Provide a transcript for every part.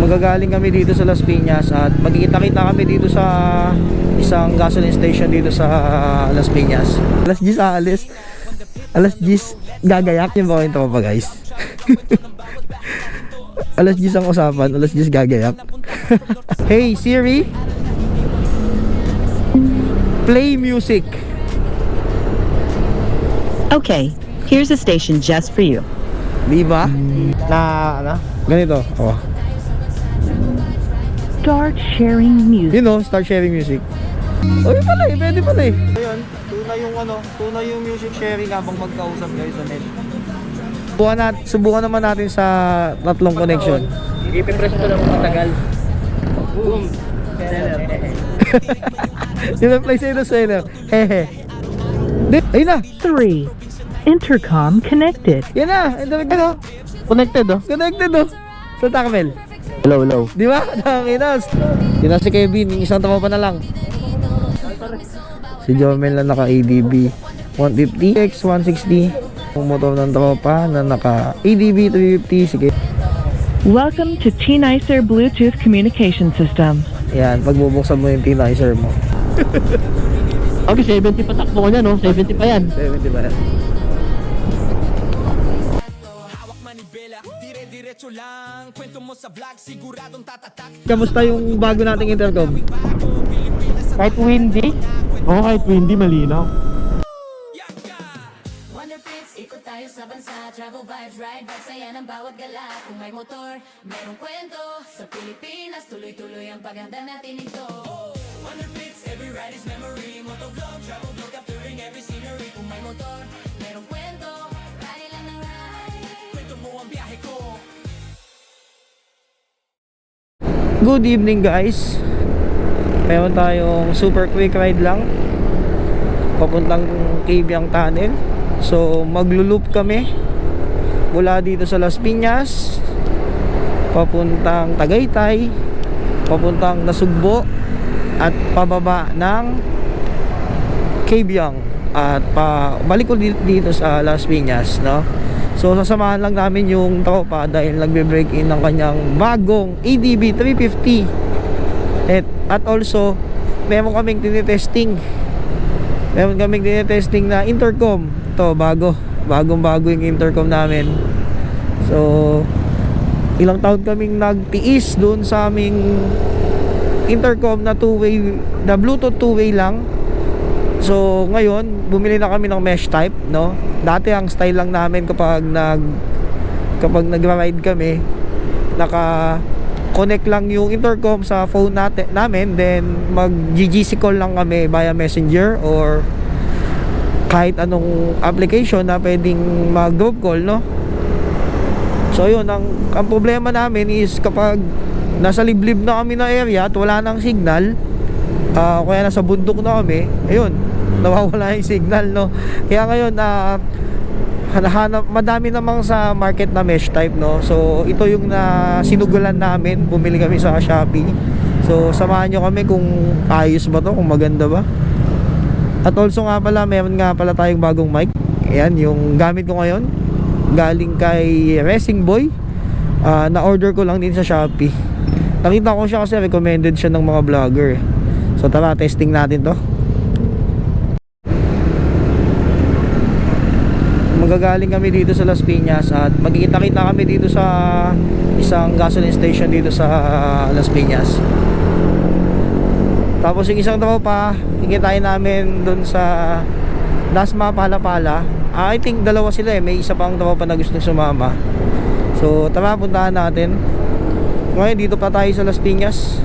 Magagaling kami dito sa Las Piñas at magkikita-kita kami dito sa isang gasoline station dito sa Las Piñas. Alas 10 aalis. Alas 10 gagayak. Yung ba ito pa guys? Alas 10 ang usapan, alas 10 gagayak. Hey Siri, play music. Okay, here's a station just for you. Di ba? Na ano? Ganito. Oh. Start sharing music. You know, start sharing music. Oy pala eh, pwede pala eh. Ayun, tuna yung music sharing habang magkausap guys sa net. Subukan naman natin sa tatlong connection. Ipipress ko lang matagal. Boom. Sinaply sa'yo na seller. Hehe. Ayun na. 3. Intercom connected. Yan na. Ano? Connected oh. Connected oh. Sa Takmel. Hello, hello. Di ba? Nakinas. Yun na si Kevin. Yung isang tama pa na lang. Si Jomel na naka ADB 150 X 160. Yung motor ng tropa na naka ADB 350. Sige. Welcome to T-Nicer Bluetooth Communication System. Yan. Pagbubuksan mo yung T-Nicer mo. Okay, 70 pa takbo ko niya no? 70 pa yan. 70 ba yan? Kamusta yung bago nating intercom? Kahit windy? Oo, kahit windy, malinaw. Ikot tayo sa bansa, travel vibes, ride vibes, saya ng bawat gala. Kung may motor, merong kwento. Sa Pilipinas, tuloy-tuloy ang paghanda natin ito. Wonder Pits, every ride is memory. Motovlog, travel vlog, capturing every scenery. Kung may motor, merong kwento. Ride lang ng ride. Kwento mo ang biyahe ko. Good evening guys. Meron tayong super quick ride lang papuntang Cabiang Tunnel. So maglo-loop kami mula dito sa Las Piñas papuntang Tagaytay, papuntang Nasugbo at pababa ng Cabiang at balik ko dito sa Las Piñas, no? So sasamahan lang namin yung tropa dahil nagbe-break in ng kanyang bagong ADB 350 at also meron kaming tinitesting na intercom. Ito bagong-bago yung intercom namin. So ilang taon kaming nagtiis doon sa aming intercom na two-way, na Bluetooth two-way lang. So ngayon bumili na kami ng mesh type, no? Dati ang style lang namin kapag nagra-ride kami, naka-connect lang yung intercom sa phone namin, then mag-GGC call lang kami via Messenger or kahit anong application na pwedeng mag-group call, no? So yun, ang problema namin is kapag nasa liblib na kami na area at wala nang signal, kaya nasa bundok na kami, ayun, nawawala yung signal, no? Kaya ngayon madami namang sa market na mesh type, no? So ito yung sinugulan namin, bumili kami sa Shopee. So samahan nyo kami kung ayos ba to, kung maganda ba. At also nga pala, meron nga pala tayong bagong mic. Ayan, yung gamit ko ngayon galing kay Racing Boy. Na-order ko lang din sa Shopee. Nakita ko siya kasi recommended siya ng mga vlogger. So tara, testing natin to. Magagaling kami dito sa Las Piñas at magkikita-kita kami dito sa isang gasoline station dito sa Las Piñas. Tapos yung isang tropa, kikitain namin dun sa Dasma Palapala. I think dalawa sila eh. May isa pang tropa na gustong sumama. So tara, puntahan natin. Ngayon dito pa tayo sa Las Piñas.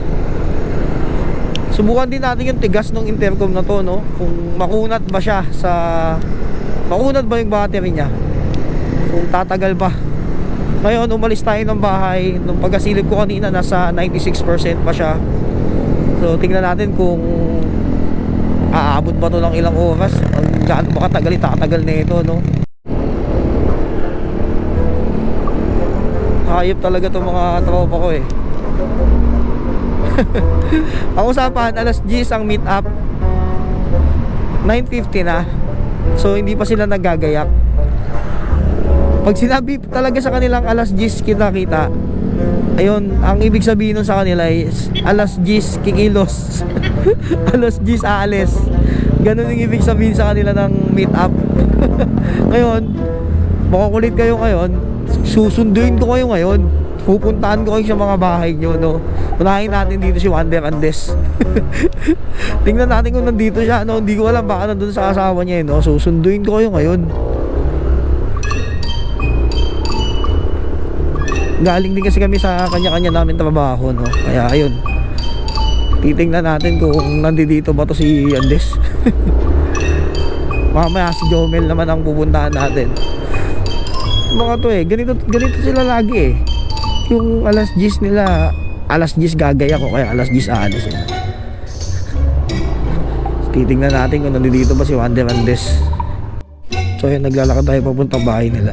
Subukan din natin yung tigas ng intercom na to, no? Kung makunat ba siya makunat ba yung battery niya, kung tatagal pa. Ngayon umalis tayo ng bahay. Nung pagkasilip ko kanina, nasa 96% pa siya. So tingnan natin kung aabot ba to ng ilang oras, gaano ba katagal, tatagal na ito, no? Hayop talaga itong mga tropa ko eh. Ang usapan, alas 10 ang meet up, 9:50 na. So hindi pa sila naggagayak. Pag sinabi talaga sa kanilang alas 10 kita-kita, ayun, ang ibig sabihin nun sa kanila is alas 10 kikilos. Alas 10 aalis. Ganun yung ibig sabihin sa kanila ng meet up. Ngayon, makukulit kayo ngayon, susunduin ko kayo ngayon. Pupuntahan ko kayo sa mga bahay nyo, no? Unahin natin dito si Wander Andes. Tingnan natin kung nandito siya, no? Hindi ko alam, baka nandun sa asawa niya, no? Susunduin ko kayo ngayon. Galing din kasi kami sa kanya-kanya namin trabaho, no? Kaya ayun, titingnan natin kung nandito ba to si Andes. Mamaya si Jomel naman ang pupuntahan natin. Mga to ganito sila lagi yung alas 10 nila, alas 10 gagaya ko, kaya alas 10 aalis titingnan natin kung nandito ba si Wander Andes. So ayun, naglalakad tayo papuntang bahay nila.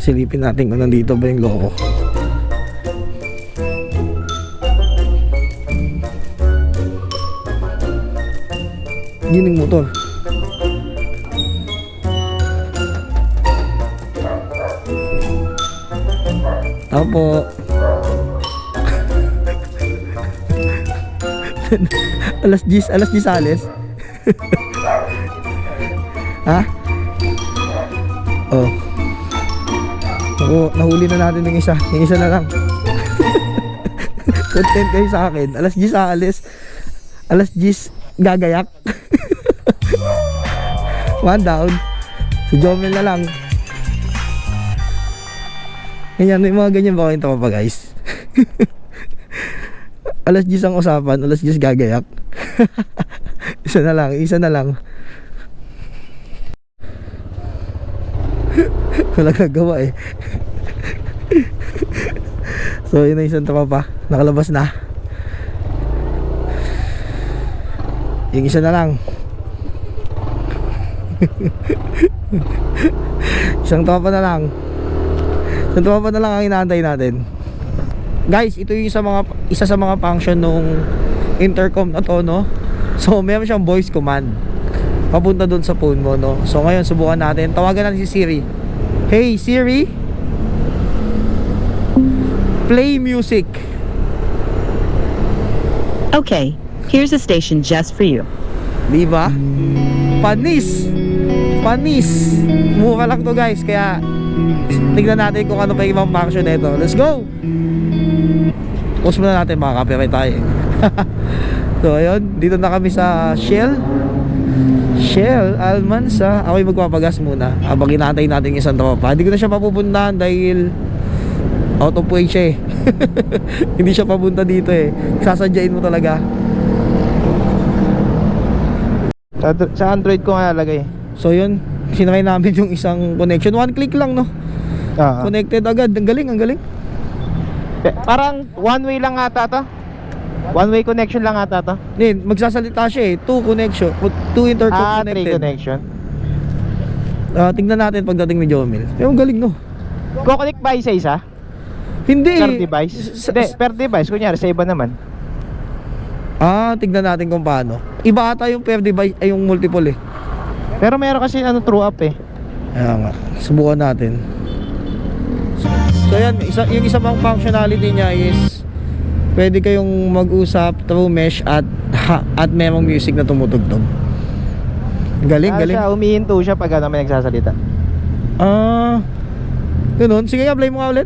Silipin natin kung nandito ba yung loko. Yun yung motor. Apo. alas 10 alis. Ha? Oh. Ako, nahuli na natin yung isa. Yung isa na lang. Content kayo sa akin. Alas 10 aalis. Alas 10 gagayak. One down. Si Jomel na lang. Ganyan, may mga ganyan ba kayong pa guys? Alas 10 ang usapan, alas 10 gagayak. Isa na lang. Walang nagawa So yun na isang tropa, nakalabas na. Yung isa na lang. Isang tropa na lang ang inaantay natin. Guys, ito yung isa sa mga function nung intercom na to, no? So meron siyang voice command papunta doon sa phone mo, no? So ngayon subukan natin, tawagan natin si Siri. Hey Siri, play music. Okay, here's a station just for you. Diba? Panis. Mura lang to guys, kaya tignan natin kung ano pa yung ibang function nito. Let's go. Pause muna natin, mga copyright tayo. So ayun, dito na kami sa Shell Almansa. Ako'y magpapagas muna habang inaantay natin yung isang tropa. Hindi ko na siya mapupuntahan dahil out of way siya Hindi siya papunta dito sasadyain mo talaga. Sa Android ko nga nalagay. So yun, sinakay namin yung isang connection. One click lang, no? Connected agad. Ang galing. Parang one way lang ata to. One way connection lang ata to. Then, magsasalita siya two connection, two intercom connected. 3 connection. Tingnan natin pagdating ni Jomel. Pero ang galing, no? Ko-connect ba isa-isa? Hindi. Per device? Hindi, per device. Kunyari, sa iba naman. Tingnan natin kung paano. Iba ata yung per device, ay yung multiple Pero meron kasi true up Kaya nga, subukan natin. So yan, yung isa pang functionality niya is pwede kayong mag-usap through mesh at merong music na tumutugtog. Galing. Siya, umihinto siya pag may nagsasalita. Ganun. Sige nga, play mo nga ulit.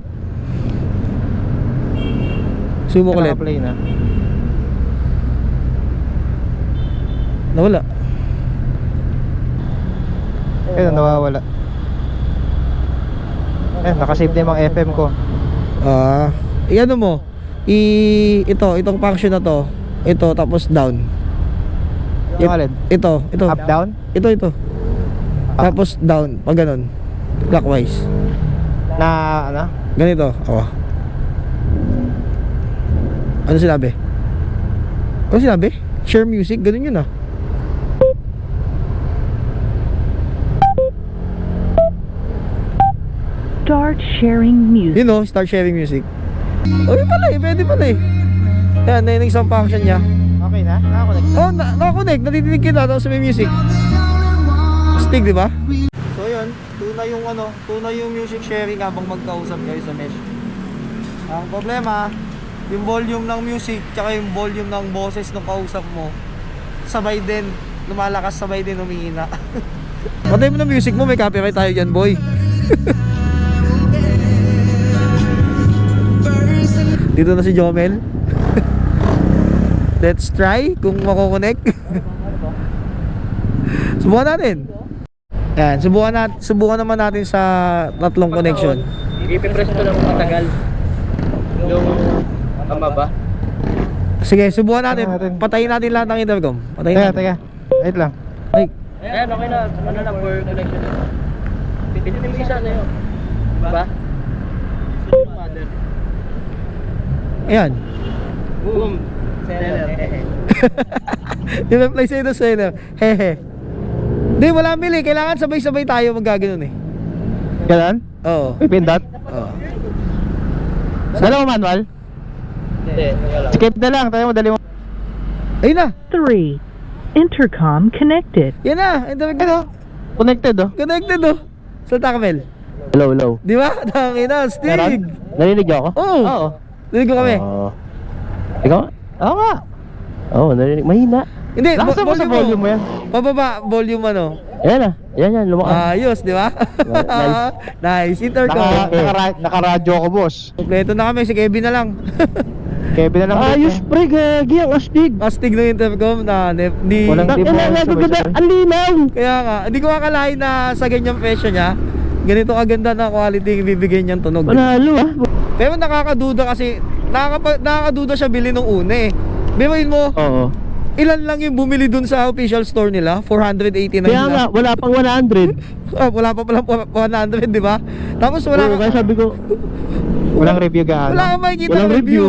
Subok ulit. Naka-play na. Nawala. Nawawala. Nakasave na yung mga FM ko. Iano mo? Itong function na to. Ito, tapos down. Yung alin? Ito. Up, down? Ito. Tapos down. Pag ganun. Clockwise. Na, ano? Ganito. Ano sinabi? Share music? Ganun yun Start sharing music. Start sharing music. Pwede pala Yan, yung isang function niya. Okay na? Nakakonect na? Nakakonect. Natidinig kita, tapos may music. Stick, di ba? So yun, tuna yung music sharing habang magkausap kayo sa mesh. Ang problema, yung volume ng music tsaka yung volume ng boses ng kausap mo, sabay din, lumalakas, sabay din humihina. Patay mo ng music mo, may copyright tayo dyan, boy. Dito na si Jomel. Let's try kung mako-connect. Subukan natin. Yan, subukan naman natin sa tatlong connection. I-press ko lang matagal. Yung tama ba? Sige, subukan natin. Ano natin? Patayin natin lahat ng intercom. Patayin Teka, natin. teka. Wait lang. Ay, Ayan, okay na. Ano na for connection? Pinipisa na yun. Ba? Mother. ayan. Boom. Seller. Yung reply sa'yo na sa'yo. Hehe. Hindi, wala mili. Kailangan sabay-sabay tayo magaganon eh. Ganun? Oo. May pindot? Oo. Dalawa manual? Hindi. Skip na lang. Tayo madali mo. Ayun na. 3. Intercom connected. Yan na. Intercom. Ano? Connected oh. Connected oh. Salta ka, Mel. Hello, hello. Di ba? Tangin na. Stig. Narinig niyo ako? Oo. Oo. Narinig ko kami. Ikaw? Oo nga. Oo, narinig. Mahina. Hindi. Lakas mo sa volume mo yan. Pababa. Volume ano. Ayan na. Yan, lumakas. Ayos, di ba? Nice. Nice. Intercom. Naka-radyo ko, boss. Kompleto na kami. Si Kevin na lang. Kevin na lang. Ayos, pre. Gagi, ang astig. Astig ng intercom na di... Walang tipo. Ang linaw. Kaya nga, hindi ko akalain na sa ganyang presyo niya, ganito kaganda na quality yung bibigyan niyang tunog. Panalo ah. Pero nakakaduda kasi, nakakaduda siya bili nung una eh. Biruin mo, Oo. ilan lang yung bumili dun sa official store nila? 489 Kaya nga, lang. wala pang 100. Wala pa palang 100, di ba? Tapos wala Oo, kaya sabi ko, walang review gaano. wala kang makikita Walang ng review.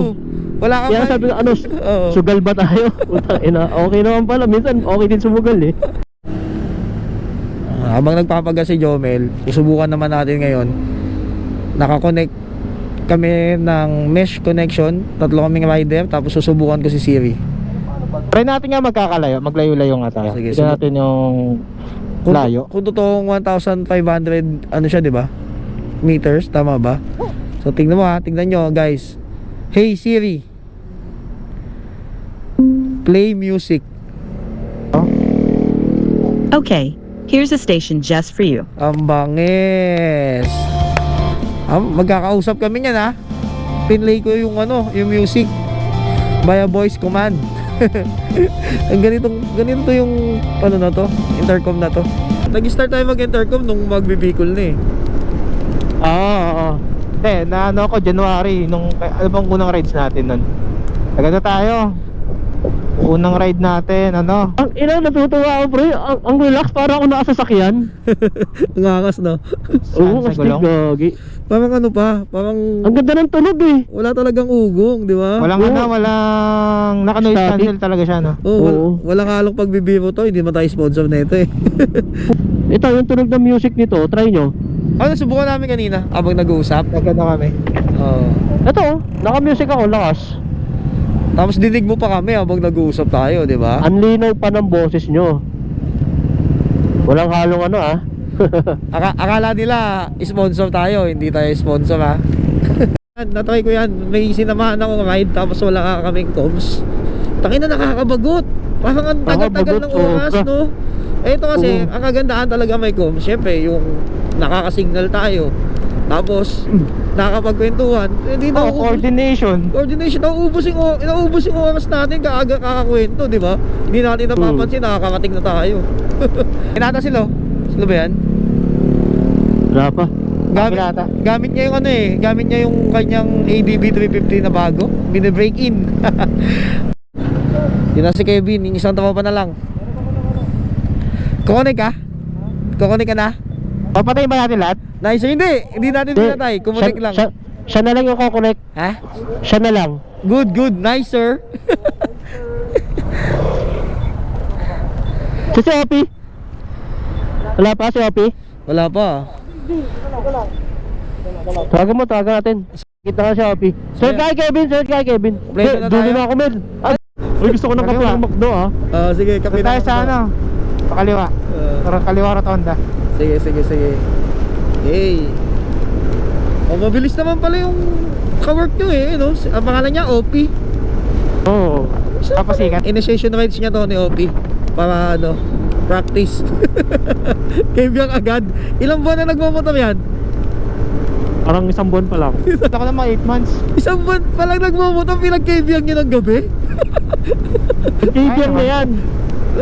Wala kang Kaya sabi ko, ano, Oo. sugal ba tayo? Putang ina, okay naman pala. Minsan, okay din sumugal eh. Habang nagpapagas si Jomel, susubukan naman natin ngayon. Nakakonect kami ng mesh connection, tatlo kaming rider, tapos susubukan ko si Siri. Try natin nga magkakalayo, maglayo-layo nga tayo. Sige, Tignan natin yung layo. Kung totoong 1,500 ano siya, 'di ba? Meters, tama ba? So tingnan mo ha, tingnan nyo guys. Hey Siri, play music. Okay, here's a station just for you. Ang bangis. Magkakausap kami niyan ha. Pinlay ko yung ano, yung music via voice command. Ang ganito yung ano na to, intercom na to. Nag-start tayo mag-intercom nung magbibikol na eh. Oo. Hindi, naano ako January, nung, ano bang unang rides natin nun? Nagano tayo? Unang ride natin, ano? Ang ina, natutuwa ako pre. Ang relax, para ako nakasasakyan. Ang angas no. Oo, Sa astig gagi. Parang ano pa, parang Ang ganda ng tunog eh. wala talagang ugong, di ba? Walang Oo. ano, walang naka-noise Static. cancel talaga siya, no? Oo, walang halong pagbibiro to, hindi man tayo sponsor na ito eh. Ito, yung tunog ng music nito, try nyo. Ano, subukan namin kanina habang nag-uusap. Nagano kami. Oo. Ito, naka-music ako, lakas. Tapos dinig mo pa kami habang nag-uusap tayo, di ba? Ang linaw pa ng boses nyo. Walang halong ano ah. Akala nila sponsor tayo, hindi tayo sponsor ha. Natry ko yan, may sinamahan ako ride tapos wala kaming comms. Tangin na nakakabagot. Parang ang tagal-tagal ng Nakakabagot, oras, sobra. no? Eh ito kasi, Oo. ang kagandahan talaga may comms. Siyempre, yung nakakasignal tayo. Tapos, nakakapagkwentuhan. Hindi na Coordination. coordination, nauubos yung oras natin kakakwento, di ba? Hindi natin napapansin, nakakarating na tayo. Kinata sila. Sila ba yan? Wala pa. Gamit niya yung ano eh, gamit niya yung kanyang ADB 350 na bago. Bine-break in. Yun na si Kevin, yung isang tawa pa na lang. Kukonek ka? Kukonek ka na? Papatayin ba natin lahat? Nice, hindi natin pinatay, kumonek lang. Siya na lang yung kukonek. Ha? Siya na lang. Good, nice sir. Si Opi. Wala pa si Opi. Wala pa. Tawagan natin. Kita nga si Opi. Search kay Kevin. Play na Dulo tayo? na ako, men. Uy, gusto ko ng kape ng McDo, ah. Sige, kape Tayo sa ano? Sa kaliwa. Sa kaliwa rotonda. Sige. Hey. O, mabilis naman pala yung ka-work nyo eh, no? Ang pangalan niya, OP. Oo. Kapasikat. Initiation rides niya to ni OP. Para ano, practice. Kaibigan agad. Ilang buwan na nagmamotor yan? Parang isang buwan pa lang. Ako na mga 8 months. Isang buwan pa lang nagmamotor, pinag-kaibigan niyo ng gabi? Nagkaibiyang na yan.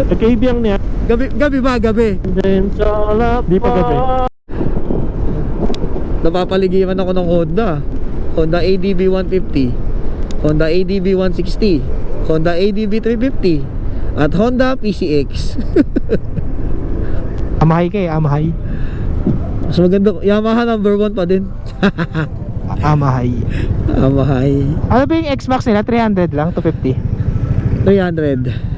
Nagkaibiyang na yan. Gabi ba? Gabi? Then sa lap. Di pa gabi. Napapaligiran ako ng Honda ADB 150, Honda ADB 160, Honda ADB 350, at Honda PCX. Amahay kayo, amahay. Mas maganda, Yamaha number 1 pa din. Amahay. Amahay. Ano ba yung X-Max nila? 300 lang? 250? 300.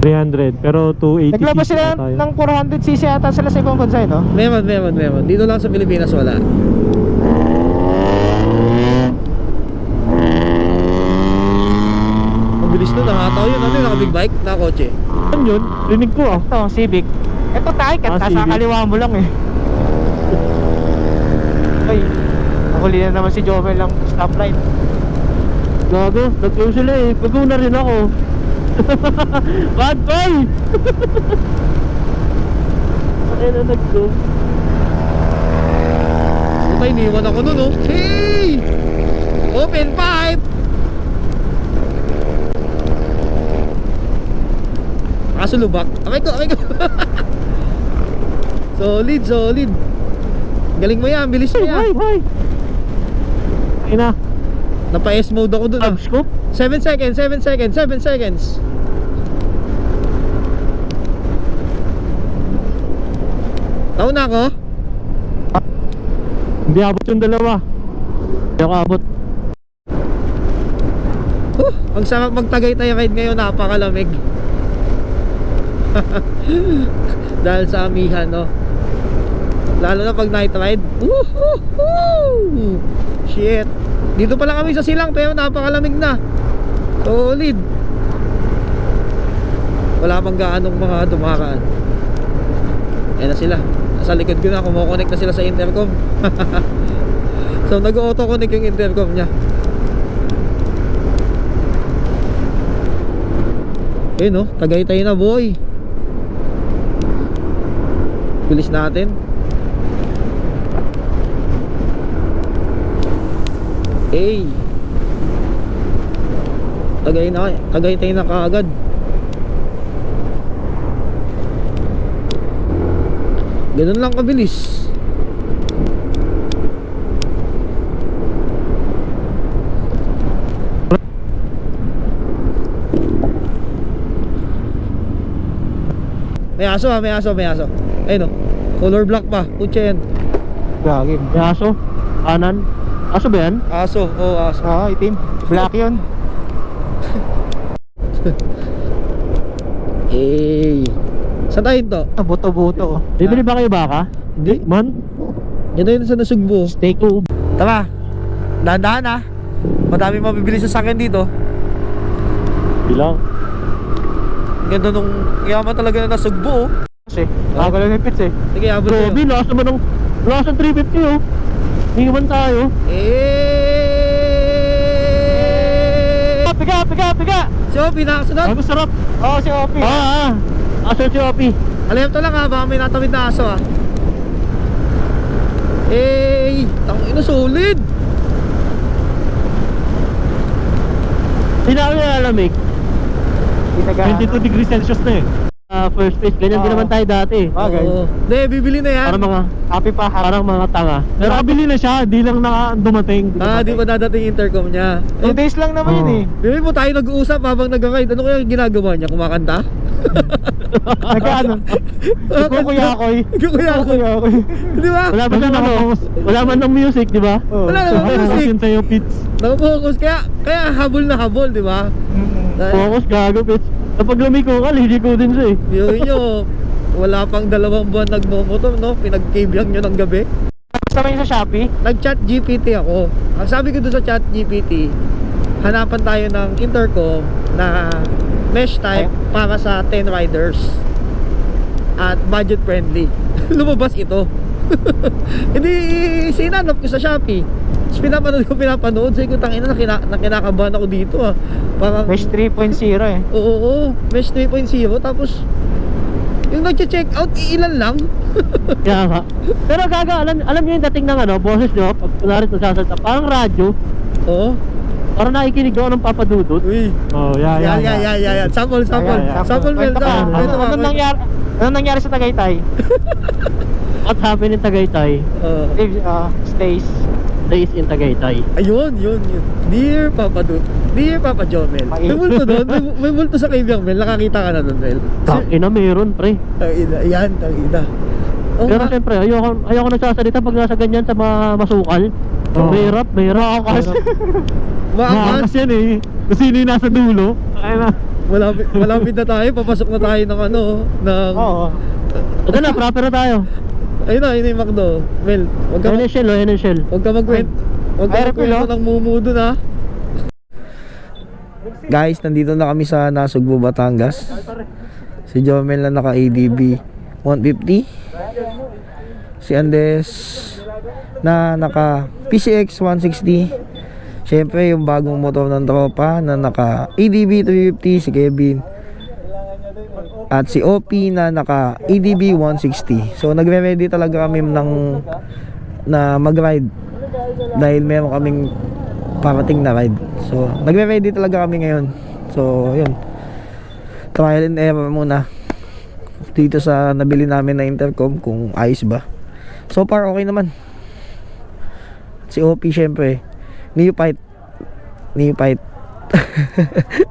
300 pero 280 Naglabas sila ng 400cc ata sila sa ibang bansa, no? Meron. Dito lang sa Pilipinas wala. Ang bilis nun, nakataw yun. Ano yun, naka big bike, naka kotse. Ano yun? Rinig ko ah. Ito, Civic. Ito tayo, nasa Civic. kaliwa mo lang eh. Ay, nahuli na naman si Jomel lang stoplight. Gago, nag-go sila eh. Pag-go na rin ako. Bad boy! Ay na nag-go. Puta, iniwan ako nun, oh. Hey! Open pipe! Kaso lubak. Aray ko. Solid. Galing mo yan, bilis mo yan. Ay! Ay na. Napa-S mode ako dun, ah. Scoop? 7 seconds. Taon na ako? Hindi abot yung dalawa. Hindi ako abot. Ang sarap magtagaytay ride ngayon, napakalamig. Dahil sa amihan, no? Lalo na pag night ride. Woohoo! Shit. Dito pa lang kami sa silang pero napakalamig na. Solid. Wala pang gaanong mga dumakaan. Ayan na sila. Nasa likod ko na, kumokonek na sila sa intercom. So nag-auto connect yung intercom niya. Ayun, no? Tagaytay na, boy. Bilis natin. Hey. Tagaytay na kaagad. Ganun lang kabilis. May aso ha, may aso. Ayun, no? Color black pa. Putya yan. Gagin. May aso? Kanan? Aso ba yan? Aso, aso. Oo, itim. Black yun. Hey. Saan tayo to? Buto-buto. Bibili ba kayo baka? Hindi. Man? Yan tayo sa Nasugbo. Stay cool. Tara. Dahan-dahan ha. Madami mabibili sa akin dito. Bilang. Ganda nung yaman talaga na Nasugbo, oh. Kasi, nakagalaw na yung pits eh. Sige, abot Grabe, tayo. lakas ng 350 oh. Hindi man tayo. Piga! Si Opi, nakasunod. Ay, masarap. Oo, si Opi. Aso si Opi. Alam to lang ha, baka may natawid na aso ha. Tangina, solid. Hindi na ako nilalamig. 22 degrees Celsius na eh. First place, ganyan din naman tayo dati. Bagay. Oo. Hindi, bibili na yan. Happy pa. Parang mga tanga. Pero kabili na siya, di lang dumating. Di pa dadating yung intercom niya. 2 days lang naman yun eh. Bibili mo tayo nag-uusap habang nag-ride. Ano kaya ginagawa niya? Kumakanta? Nagkaano? Kukuyakoy. Kukuyakoy. Di ba? Wala man ng wala man ng music, di ba? Wala namang music. Yun sa'yo, Pits. Nakafocus. Kaya habol na habol, di ba? Focus, gago, Pits. Kapag lumiko ka, liliko din siya eh. Yun nyo. Wala pang 2 buwan nagmomotor, no? Pinag-cabyang nyo ng gabi. Kasama yun sa Shopee. Nag-chat GPT ako. Ang sabi ko doon sa chat GPT, hanapan tayo ng intercom na mesh type para sa 10 riders at budget friendly. Lumabas ito. Hindi, sinanap ko sa Shopee. Tapos pinapanood. Sabi ko, tangina, kinakabahan ako dito ah. Parang, Mesh 3.0 eh. oo, Mesh 3.0. Tapos, yung nag-check out, ilan lang. Kaya nga. Pero gaga, alam niyo yung dating ng ano, boses nyo, pag kunwari nagsasalita, parang radyo. Oo. Parang nakikinig ako ng papadudot. Uy. Oh, Yan. Sample, Mel. Ano nangyari sa Tagaytay? What happened in Tagaytay? Stays. Days in Tagaytay. Ayun. Dear Papa Jomel. May multo doon. May multo sa kaibigan Mel. Nakakita ka na doon, Mel. Tangina, meron, pre. Tangina. Oh, Pero siyempre, ayoko nagsasalita pag nasa ganyan sa mga masukal. Mahirap. Maakas. yan eh. Kung sino yung nasa dulo. Ay na. Malapit na tayo. Papasok na tayo ng Oo. Ito na, proper na tayo. Ayun na yung McDo. Mel, wag ka Yan yung shell. Huwag ka magkwento. Huwag ka magkwento ng mumudo na. Guys, nandito na kami sa Nasugbu, Batangas. Si Jomel na naka ADB 150. Si Andes na naka PCX 160. Siyempre yung bagong motor ng tropa na naka ADB 350, si Kevin. At si OP na naka ADB 160. So nagre-ready talaga kami na mag-ride dahil meron kaming parating na ride. So nagre-ready talaga kami ngayon. So yun, trial and error muna dito sa nabili namin na intercom kung ayos ba. So far okay naman. Si OP syempre neophyte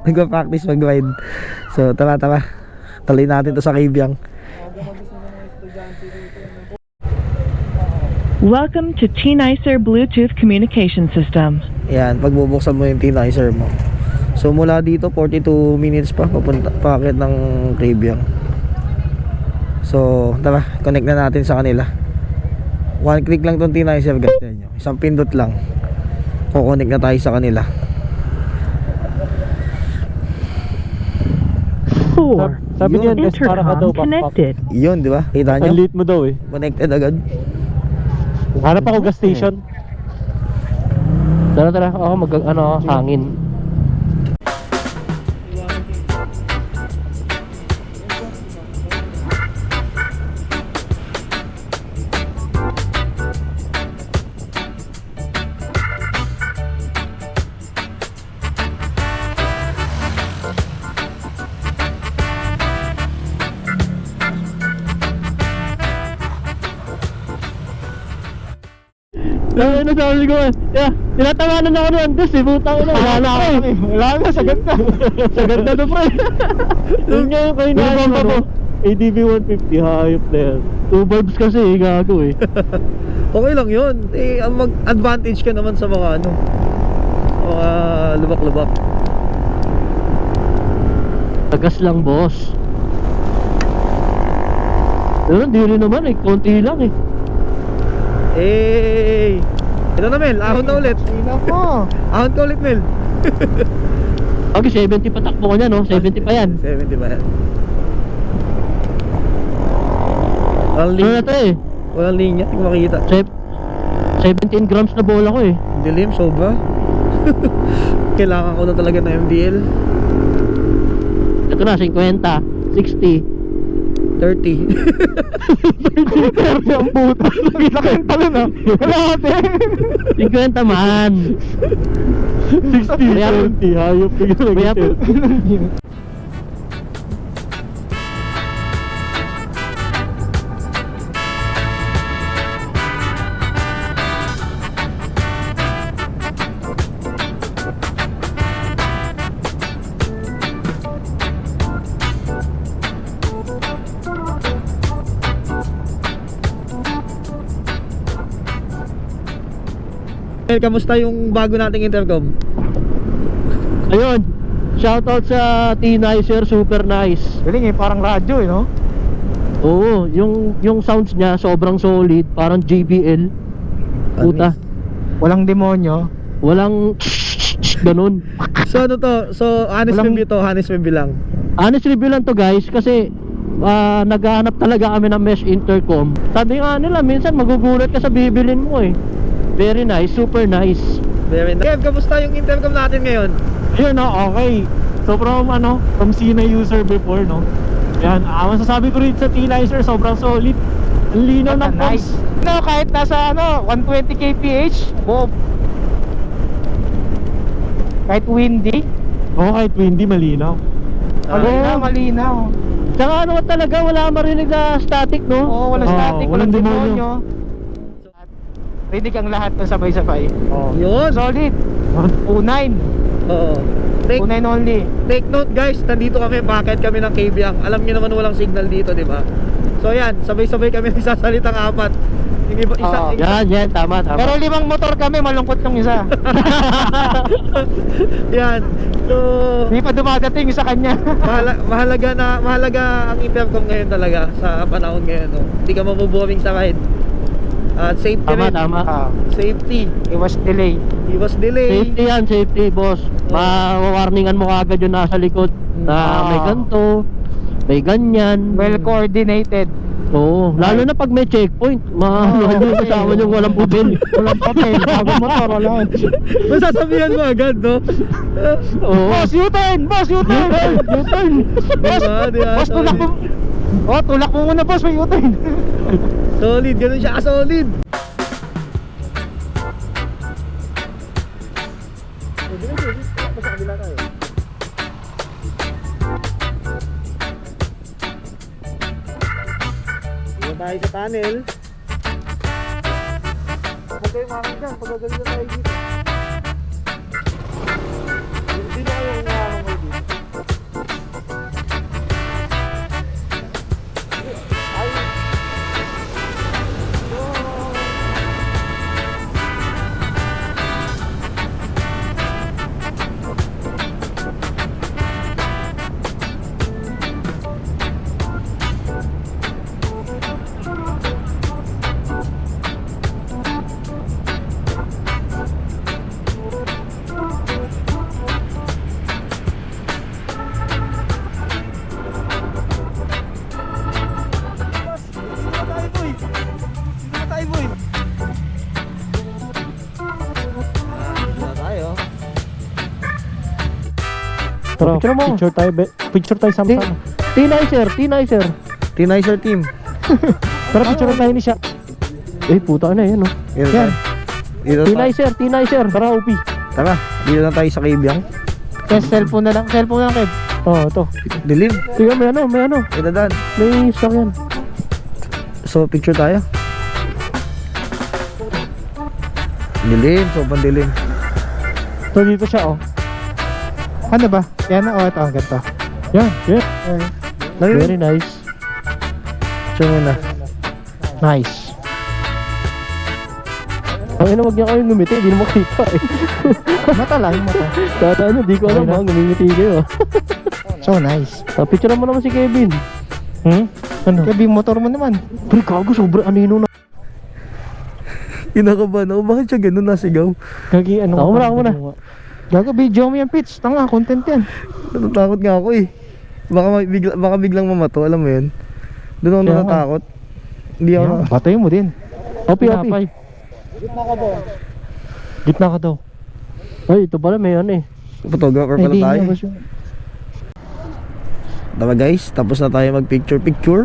nagpa-practice mag-ride. So tara tuloy natin to sa Kabyang. Welcome to T-Nicer Bluetooth Communication System. Yan, pagbubuksan mo yung T-Nicer mo. So mula dito 42 minutes pa papunta paakit ng Kabyang. So tara, connect na natin sa kanila. One click lang tong T-Nicer guys. Isang pindot lang, kukonek na tayo sa kanila. 4. Sabi niya, para ka daw Intercom backpack. connected. Yun, di ba? Kita nyo? Ang lit mo daw eh. Connected agad. Hanap ako gas station. Tara, ako hangin. Ano sabi ko, tinatawanan ako ni Andes eh, putang ina. Wala na, sagad na. Sagad na to, pre. Yun nga yung kayo na ano, ADB 150, hayop na yan. 2 bulbs kasi, gago eh. Okay lang yun. Ang mag-advantage ka naman sa mga mga lubak-lubak. Tagas lang, boss. Pero hindi rin naman eh, konti lang eh. Ito na Mel, ahon na ulit. Ina mo. Ahon ka ulit Mel. Okay, 70 pa takbo ko niya, no? 70 pa yan. 70 ba yan? Ano na to eh? Walang linya, hindi ko makikita. 17 grams na bola ko eh. Dilim, sobra. Kailangan ko na talaga na MDL. Ito na, 50, 60. 30. Ang puta. Laki ng talon ah. Wala ate. 50 man. 60, 70. Hayop. Mayroon. Mel, kamusta yung bago nating intercom? Ayun. Shoutout sa T-Nicer, super nice. Galing eh, parang radyo eh, no? Oo, yung sounds niya sobrang solid, parang JBL. Puta. Walang demonyo. Walang ganun. So ano to? So honest Walang- review to, honest review lang. Honest review lang to guys kasi naghahanap talaga kami ng mesh intercom. Sabi nga nila, minsan magugulat ka sa bibilin mo eh. Very nice, super nice. Very nice. Kev, kamusta yung intercom natin ngayon? Yun, no, okay. So from Sina user before, no? Yan, masasabi ko rin sa T-Nicer, sobrang solid. Ang linaw ng nice. No, kahit nasa 120 kph, boom. Kahit windy. Oo, kahit windy, malinaw. Malinaw. Tsaka talaga, wala marinig na static, no? Oo, walang static, walang demonyo. demonyo. Ready kang lahat ng sabay-sabay. Yun. Solid. 09. Oo. 09 only. Take note guys, nandito kami, bakit kami ng Kabyang. Alam niyo naman walang signal dito, di ba? So yan, sabay-sabay kami nagsasalitang apat. Yung iba, Oo. Yan, tama. Pero 5 motor kami, malungkot yung isa. Yan. So, Hindi pa dumadating sa kanya. mahalaga ang intercom ngayon talaga sa panahon ngayon, no? Hindi ka mabuboring sa ride. At safety rin. Ah, Safety. iwas delay. Iwas delay. Safety yan, safety, boss. Mawarningan mo kagad yung nasa likod na may ganto, may ganyan. Well coordinated. Oo, lalo na pag may checkpoint. Maano yung kasama yung walang pubil. Walang papel, bago motor, wala. Masasabihan mo agad, no? Oo. Boss, U-turn! Boss, U-turn! U-turn! Boss, Diba? boss, tulak mo. Oh, tulak mo muna, boss, may U-turn. Solid, ganun siya solid. Dito tayo sa tunnel. Huwag kayo marang dyan, pagagaling na tayo dito. Hindi na kayo umahangoy dito. Tara, picture tayo sama-sama. T-Nicer. T-Nicer team. Tara, picture tayo ni siya. Puta na yan, no? Dito Yan. tayo. T-Nicer. Tara, OP. Tara, dito na tayo sa Kabyang. Cellphone na lang, Kev. Oh, ito. Dilim. Tingnan, may ano. Idadaan. May sakyan. So, picture tayo. Dilim, sobrang dilim. So, dito siya, oh. Ano ba? Yan, oh, ito, ganito. Yan. Ayun. Very nice. Picture muna. Nice. Ang ina, wag niya kayong ngumiti, hindi na makita eh. Mata lang, mata. Tata nyo, di ko alam ha, ngumingiti kayo. So nice. Picture mo naman si Kevin. Ano? Kevin, motor mo naman. Pre, kago, sobrang anino na. Kinakabahan ako, bakit siya ganun nasigaw? Gagi, ano? Ako muna. Gago, video mo yan, Pitch. Tanga, content yan. Natatakot nga ako eh. Baka biglang mamato, alam mo yun. Doon ako Kaya nga. natatakot. Hindi ako na... Patay mo din. Opi. Gitna ka daw. Ay, ito pala may ano eh. Photographer pala tayo. Tama guys, tapos na tayo mag picture.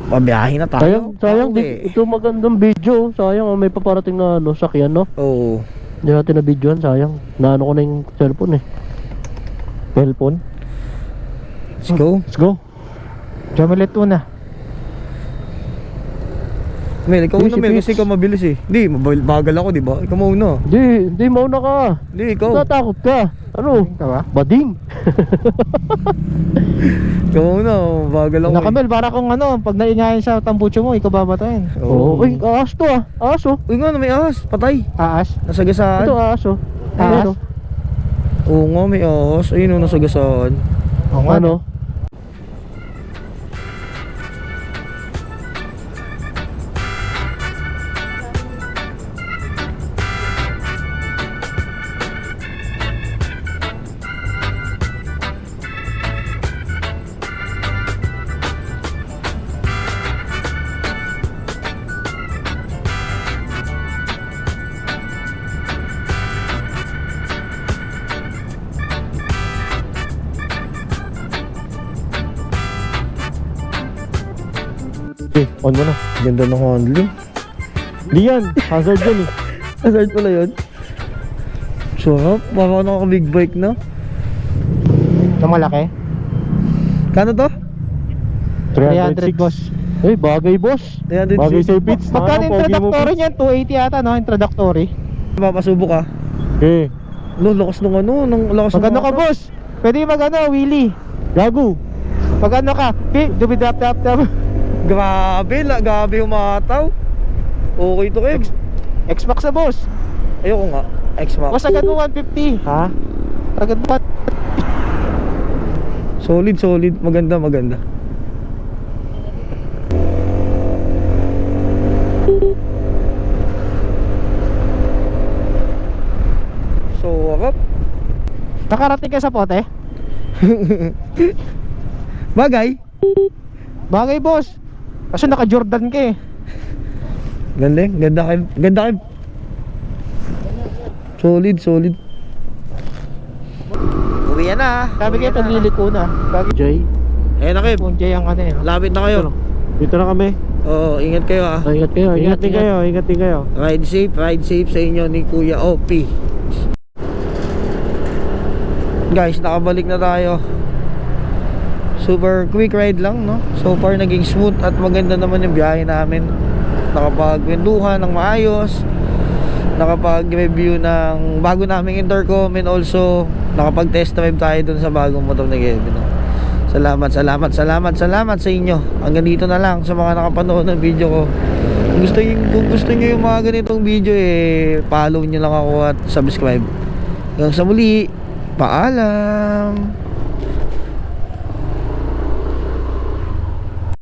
Pabiyahe na tayo. Sayang, Okay. ito magandang video. Sayang, may paparating na ano, sakyan, no? Oo. Hindi natin na videoan, sayang. Naano ko na yung cellphone eh. Cellphone? Let's go. Let's go. Jamelet una. Mel, ikaw Sige, una si Mel, Fitz. kasi ikaw mabilis eh. Hindi, bagal ako, di ba? Ikaw mauna. Hindi, mauna ka. Hindi, ikaw. Natakot ka. Ano? Ikaw ba? Bading. Ikaw mauna, bagal ako. Nakamel, para kung ano, pag naingayan sa tambucho mo, ikaw babatayin. Oo. Uy, ahas to ah. Ahas oh. Uy nga, may ahas. Patay. Aas. Nasagasaan. Ito ahas oh. Ahas? Ano? Oo nga, may ahas. Ayun o, nasagasaan. Oo nga, Ano? On mo na. Ganda ng handling. Di yan. Hazard yan eh. Hazard pala yun. Sarap. Baka naka big bike na. Na malaki? Kano to? 300 boss. Uy, bagay boss. 300 Bagay feet. sa pits. Magkano introductory niyan? 280 yata no? Introductory. Papasubok ka. Okay. No, lakas nung ano. Lakas Magano ka boss? Pwede magano, wheelie. Gago. Magano ka? Dubidap-tap-tap. Grabe umataw. Okay to, Kev. X-Max na boss. Ayoko nga. X-Max. Boss, agad mo 150. Ha? Agad mo. Solid. Maganda. So, warap. Nakarating ka sa pote? Bagay. Bagay boss. Kasi naka-Jordan ka eh. Ganda, Kev. Solid. Uwi na. Sabi kayo pagliliko na. Bagay Jay, Ayan na, Kev. kung Jay ang ano eh. Lapit na kayo. dito na kami. Oo, ingat kayo ah. Ingat kayo, ingat din kayo. Ride safe sa inyo ni Kuya OP. Guys, nakabalik na tayo. Super quick ride lang, no? So far naging smooth at maganda naman yung biyahe namin. Nakapagkwentuhan ng maayos, nakapag-review ng bago naming intercom, and also nakapag-test drive tayo dun sa bagong motor na Kevin, no? Salamat sa inyo. Hanggang dito na lang sa mga nakapanood ng video ko. Kung gusto niyo yung mga ganitong video, follow niyo lang ako at subscribe. Hanggang sa muli, paalam.